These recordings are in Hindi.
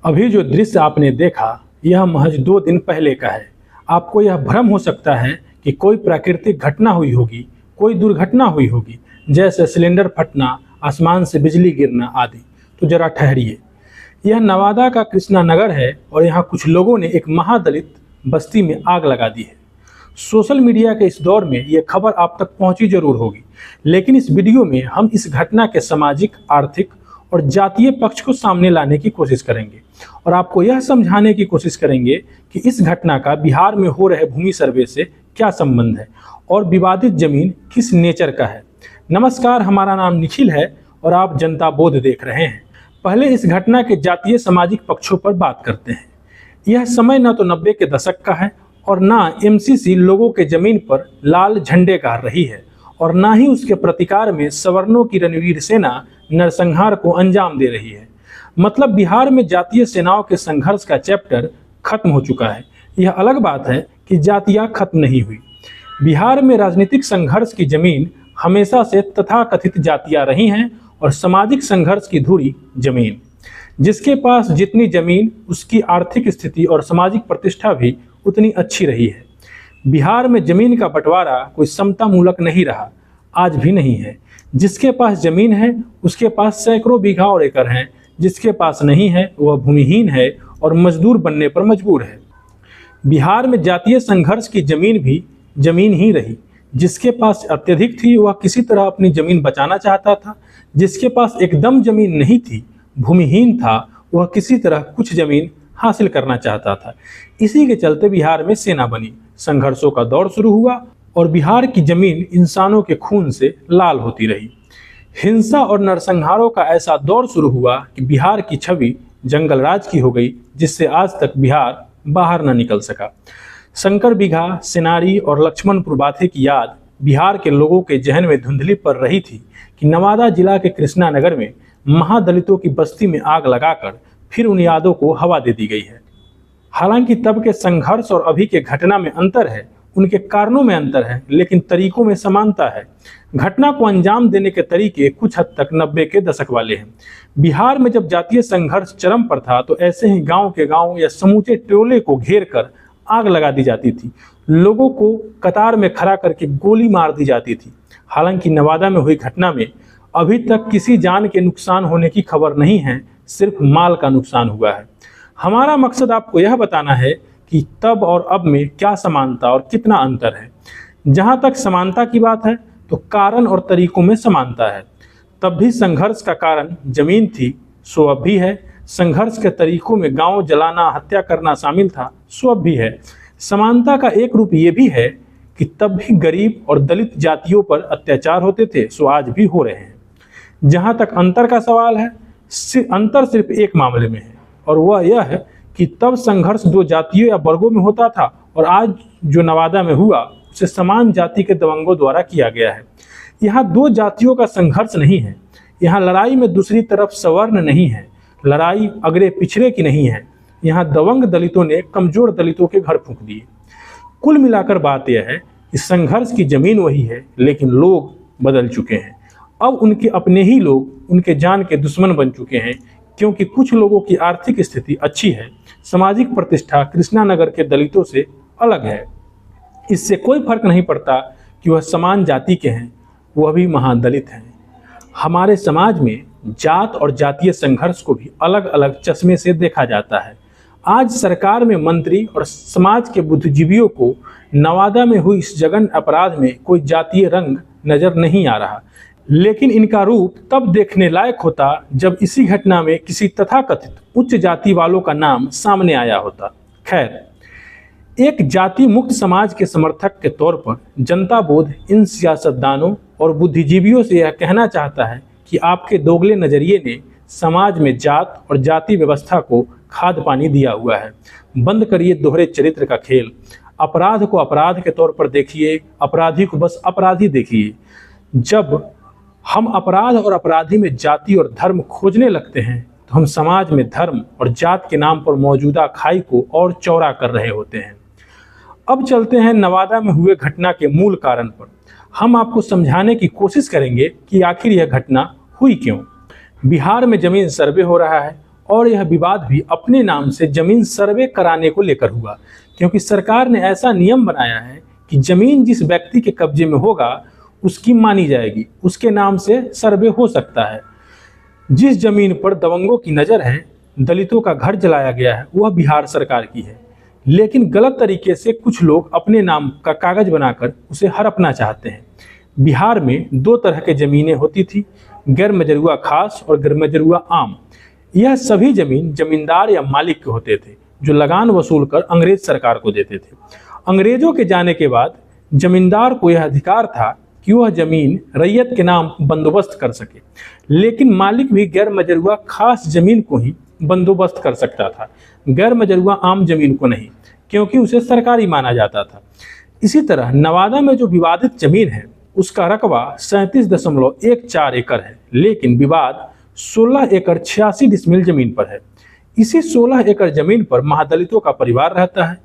अभी जो दृश्य आपने देखा यह महज 2 दिन पहले का है। आपको यह भ्रम हो सकता है कि कोई प्राकृतिक घटना हुई होगी, कोई दुर्घटना हुई होगी, जैसे सिलेंडर फटना, आसमान से बिजली गिरना आदि। तो जरा ठहरिए, यह नवादा का कृष्णा नगर है और यहाँ कुछ लोगों ने एक महादलित बस्ती में आग लगा दी है। सोशल मीडिया के इस दौर में यह खबर आप तक पहुंची जरूर होगी, लेकिन इस वीडियो में हम इस घटना के सामाजिक, आर्थिक और जातीय पक्ष को सामने लाने की कोशिश करेंगे और आपको यह समझाने की कोशिश करेंगे कि इस घटना का बिहार में हो रहे भूमि सर्वे से क्या संबंध है और विवादित जमीन किस नेचर का है। नमस्कार, हमारा नाम निखिल है और आप जनता बोध देख रहे हैं। पहले इस घटना के जातीय सामाजिक पक्षों पर बात करते हैं। यह समय न तो 90 के दशक का है और ना एमसीसी लोगों के जमीन पर लाल झंडे गाड़ रही है और ना ही उसके प्रतिकार में सवर्णों की रणवीर सेना नरसंहार को अंजाम दे रही है। मतलब बिहार में जातीय सेनाओं के संघर्ष का चैप्टर खत्म हो चुका है। यह अलग बात है कि जातियां खत्म नहीं हुई। बिहार में राजनीतिक संघर्ष की जमीन हमेशा से तथाकथित जातियां रही हैं और सामाजिक संघर्ष की धुरी जमीन। जिसके पास जितनी जमीन, उसकी आर्थिक स्थिति और सामाजिक प्रतिष्ठा भी उतनी अच्छी रही है। बिहार में जमीन का बंटवारा कोई समतामूलक नहीं रहा, आज भी नहीं है। जिसके पास जमीन है उसके पास सैकड़ों बीघा और एकड़ हैं, जिसके पास नहीं है वह भूमिहीन है और मजदूर बनने पर मजबूर है। बिहार में जातीय संघर्ष की जमीन भी जमीन ही रही। जिसके पास अत्यधिक थी वह किसी तरह अपनी जमीन बचाना चाहता था, जिसके पास एकदम जमीन नहीं थी, भूमिहीन था, वह किसी तरह कुछ जमीन हासिल करना चाहता था। इसी के चलते बिहार में सेना बनी, संघर्षों का दौर शुरू हुआ और बिहार की जमीन इंसानों के खून से लाल होती रही। हिंसा और नरसंहारों का ऐसा दौर शुरू हुआ कि बिहार की छवि जंगल राज की हो गई, जिससे आज तक बिहार बाहर न निकल सका। शंकर बीघा, सेनारी और लक्ष्मणपुर बाथे की याद बिहार के लोगों के जहन में धुंधली पड़ रही थी कि नवादा जिला के कृष्णा नगर में महादलितों की बस्ती में आग लगाकर फिर उन यादों को हवा दे दी गई है। हालांकि तब के संघर्ष और अभी के घटना में अंतर है, उनके कारणों में अंतर है, लेकिन तरीकों में समानता है। घटना को अंजाम देने के तरीके कुछ हद तक 90 के दशक वाले हैं। बिहार में जब जातीय संघर्ष चरम पर था तो ऐसे ही गांव के गांव या समूचे टोले को घेर कर आग लगा दी जाती थी। लोगों को कतार में खड़ा करके गोली मार दी जाती थी। हालांकि नवादा में हुई घटना में अभी तक किसी जान के नुकसान होने की खबर नहीं है, सिर्फ माल का नुकसान हुआ है। हमारा मकसद आपको यह बताना है कि तब और अब में क्या समानता और कितना अंतर है। जहाँ तक समानता की बात है तो कारण और तरीकों में समानता है। तब भी संघर्ष का कारण जमीन थी, सो अब भी है। संघर्ष के तरीकों में गांव जलाना, हत्या करना शामिल था, सो अब भी है। समानता का एक रूप ये भी है कि तब भी गरीब और दलित जातियों पर अत्याचार होते थे, सो आज भी हो रहे हैं। जहाँ तक अंतर का सवाल है, अंतर सिर्फ एक मामले में है और वह यह है कि तब संघर्ष 2 जातियों या वर्गों में होता था और आज जो नवादा में हुआ उसे समान जाति के दबंगों द्वारा किया गया है। यहाँ 2 जातियों का संघर्ष नहीं है। यहाँ लड़ाई में दूसरी तरफ सवर्ण नहीं है, लड़ाई अगड़े पिछड़े की नहीं है। यहाँ दबंग दलितों ने कमजोर दलितों के घर फूंक दिए। कुल मिलाकर बात यह है कि संघर्ष की जमीन वही है, लेकिन लोग बदल चुके हैं। अब उनके अपने ही लोग उनके जान के दुश्मन बन चुके हैं, क्योंकि कुछ लोगों की आर्थिक स्थिति अच्छी है, सामाजिक प्रतिष्ठा कृष्णा नगर के दलितों से अलग है। इससे कोई फर्क नहीं पड़ता कि वह समान जाति के हैं, वह भी महादलित हैं। हमारे समाज में जात और जातीय संघर्ष को भी अलग अलग चश्मे से देखा जाता है। आज सरकार में मंत्री और समाज के बुद्धिजीवियों को नवादा में हुई इस जघन्य अपराध में कोई जातीय रंग नजर नहीं आ रहा, लेकिन इनका रूप तब देखने लायक होता जब इसी घटना में किसी तथाकथित उच्च जाति वालों का नाम सामने आया होता। खैर, एक जाति मुक्त समाज के समर्थक के तौर पर जनता बोध इन सियासतदानों और बुद्धिजीवियों से यह कहना चाहता है कि आपके दोगले नजरिए ने समाज में जात और जाति व्यवस्था को खाद पानी दिया हुआ है। बंद करिए दोहरे चरित्र का खेल। अपराध को अपराध के तौर पर देखिए, अपराधी को बस अपराधी देखिए। जब हम अपराध और अपराधी में जाति और धर्म खोजने लगते हैं तो हम समाज में धर्म और जात के नाम पर मौजूदा खाई को और चौड़ा कर रहे होते हैं। अब चलते हैं नवादा में हुए घटना के मूल कारण पर। हम आपको समझाने की कोशिश करेंगे कि आखिर यह घटना हुई क्यों। बिहार में जमीन सर्वे हो रहा है और यह विवाद भी अपने नाम से जमीन सर्वे कराने को लेकर हुआ, क्योंकि सरकार ने ऐसा नियम बनाया है कि जमीन जिस व्यक्ति के कब्जे में होगा उसकी मानी जाएगी, उसके नाम से सर्वे हो सकता है। जिस जमीन पर दबंगों की नज़र है, दलितों का घर जलाया गया है, वह बिहार सरकार की है, लेकिन गलत तरीके से कुछ लोग अपने नाम का कागज बनाकर उसे हड़पना चाहते हैं। बिहार में दो तरह के ज़मीनें होती थी, गैर मजरूआ खास और गैर मजरूआ आम। यह सभी जमीन जमींदार या मालिक के होते थे, जो लगान वसूल कर अंग्रेज सरकार को देते थे। अंग्रेजों के जाने के बाद जमींदार को यह अधिकार था कि वह जमीन रैयत के नाम बंदोबस्त कर सके, लेकिन मालिक भी गैर मजरूआ खास जमीन को ही बंदोबस्त कर सकता था, गैर मजरूआ आम जमीन को नहीं, क्योंकि उसे सरकारी माना जाता था। इसी तरह नवादा में जो विवादित जमीन है उसका रकबा 37.14 एकड़ है, लेकिन विवाद 16 एकड़ 86 डिसमिल जमीन पर है। इसी 16 एकड़ जमीन पर महादलितों का परिवार रहता है।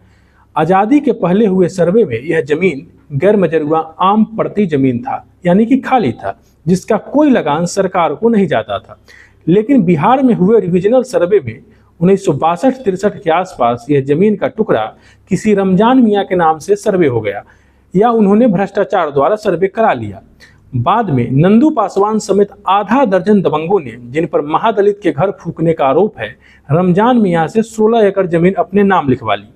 आज़ादी के पहले हुए सर्वे में यह जमीन गैर मजरूआ आम पड़ती जमीन था, यानी कि खाली था, जिसका कोई लगान सरकार को नहीं जाता था। लेकिन बिहार में हुए रिविजनल सर्वे में 1962-63 के आसपास यह जमीन का टुकड़ा किसी रमजान मियाँ के नाम से सर्वे हो गया, या उन्होंने भ्रष्टाचार द्वारा सर्वे करा लिया। बाद में नंदू पासवान समेत आधा दर्जन दबंगों ने, जिन पर महादलित के घर फूकने का आरोप है, रमजान मियाँ से 16 एकड़ जमीन अपने नाम लिखवा ली।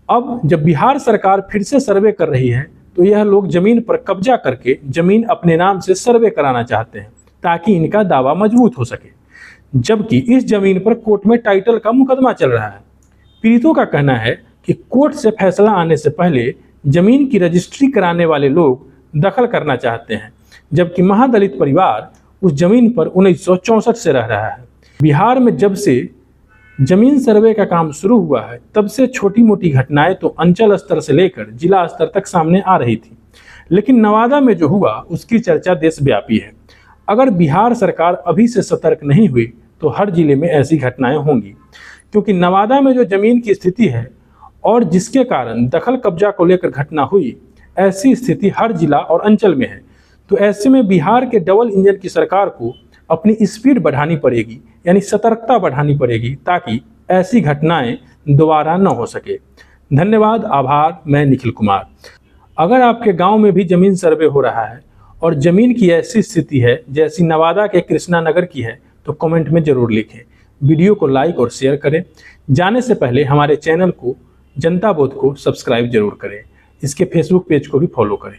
अब जब बिहार सरकार फिर से सर्वे कर रही है तो यह लोग जमीन पर कब्जा करके जमीन अपने नाम से सर्वे कराना चाहते हैं, ताकि इनका दावा मजबूत हो सके, जबकि इस जमीन पर कोर्ट में टाइटल का मुकदमा चल रहा है। पीड़ितों का कहना है कि कोर्ट से फैसला आने से पहले जमीन की रजिस्ट्री कराने वाले लोग दखल करना चाहते हैं, जबकि महादलित परिवार उस जमीन पर 1964 से रह रहा है। बिहार में जब से जमीन सर्वे का काम शुरू हुआ है, तब से छोटी मोटी घटनाएं तो अंचल स्तर से लेकर जिला स्तर तक सामने आ रही थी, लेकिन नवादा में जो हुआ उसकी चर्चा देशव्यापी है। अगर बिहार सरकार अभी से सतर्क नहीं हुई तो हर जिले में ऐसी घटनाएं होंगी, क्योंकि नवादा में जो जमीन की स्थिति है और जिसके कारण दखल कब्जा को लेकर घटना हुई, ऐसी स्थिति हर जिला और अंचल में है। तो ऐसे में बिहार के डबल इंजन की सरकार को अपनी स्पीड बढ़ानी पड़ेगी, यानी सतर्कता बढ़ानी पड़ेगी, ताकि ऐसी घटनाएं दोबारा न हो सके। धन्यवाद, आभार। मैं निखिल कुमार। अगर आपके गांव में भी जमीन सर्वे हो रहा है और जमीन की ऐसी स्थिति है जैसी नवादा के कृष्णा नगर की है, तो कमेंट में जरूर लिखें। वीडियो को लाइक और शेयर करें। जाने से पहले हमारे चैनल को जनता बोध को सब्सक्राइब जरूर करें। इसके फेसबुक पेज को भी फॉलो करें।